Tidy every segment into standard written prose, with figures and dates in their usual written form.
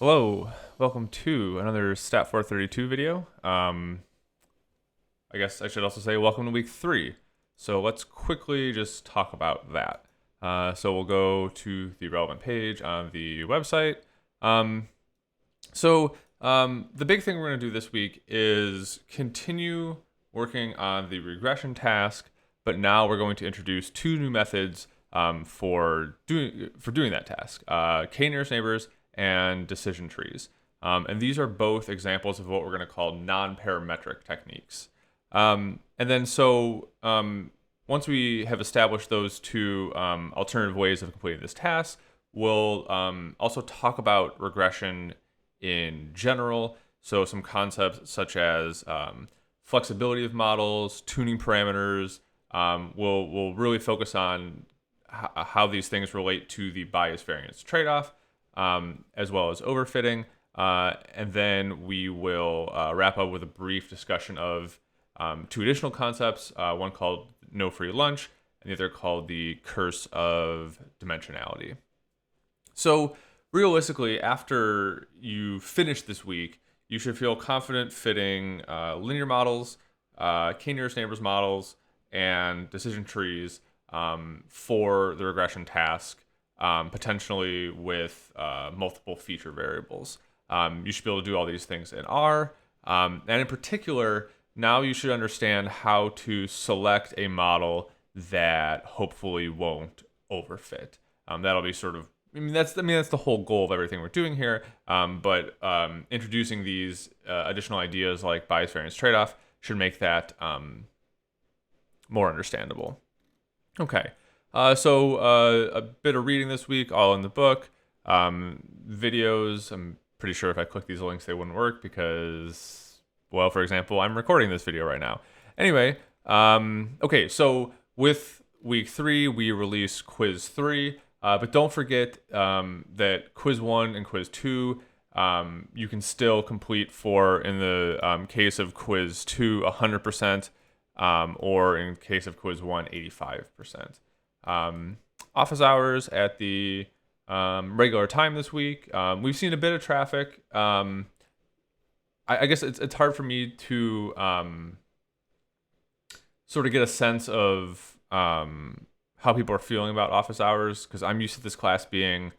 Hello, welcome to another Stat 432 video. I guess I should also say welcome to week 3. So let's quickly just talk about that. So we'll go to the relevant page on the website. The big thing we're going to do this week is continue working on the regression task, but now we're going to introduce two new methods for doing that task: k-nearest neighbors and decision trees. And these are both examples of what we're going to call non-parametric techniques. Once we have established those two alternative ways of completing this task, we'll also talk about regression in general. So some concepts such as flexibility of models, tuning parameters. We'll really focus on how these things relate to the bias variance trade-off, as well as overfitting. And then we will wrap up with a brief discussion of two additional concepts, one called no free lunch and the other called the curse of dimensionality. So realistically, after you finish this week, you should feel confident fitting linear models, k-nearest neighbors models, and decision trees for the regression task, potentially with multiple feature variables. You should be able to do all these things in R. And in particular, now you should understand how to select a model that hopefully won't overfit. That'll be sort of, that's the whole goal of everything we're doing here. But introducing these additional ideas like bias variance trade-off should make that more understandable. Okay. A bit of reading this week, all in the book. Videos, I'm pretty sure if I click these links, they wouldn't work because, well, for example, I'm recording this video right now. Anyway, okay, so with week 3, we release quiz 3, but don't forget that quiz 1 and quiz 2, you can still complete for, in the case of quiz 2, 100%, or in case of quiz 1, 85%. Office hours at the regular time this week. We've seen a bit of traffic. I guess it's hard for me to sort of get a sense of how people are feeling about office hours, because I'm used to this class being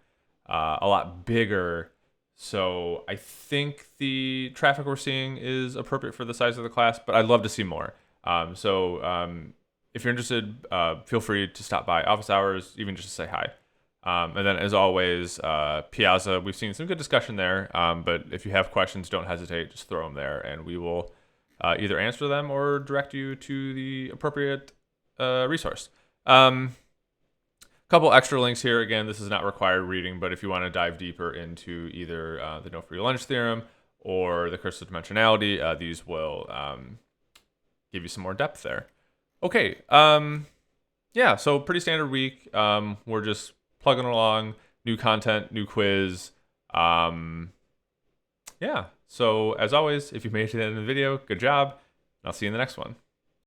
a lot bigger. So I think the traffic we're seeing is appropriate for the size of the class, but I'd love to see more. If you're interested, feel free to stop by office hours, even just to say hi. And then, as always, Piazza, we've seen some good discussion there. But if you have questions, don't hesitate. Just throw them there, and we will either answer them or direct you to the appropriate resource. Couple extra links here. Again, this is not required reading, but if you want to dive deeper into either the no free lunch theorem or the curse of dimensionality, these will give you some more depth there. Okay, yeah, so pretty standard week. We're just plugging along, new content, new quiz. Yeah, so as always, if you made it to the end of the video, good job. I'll see you in the next one.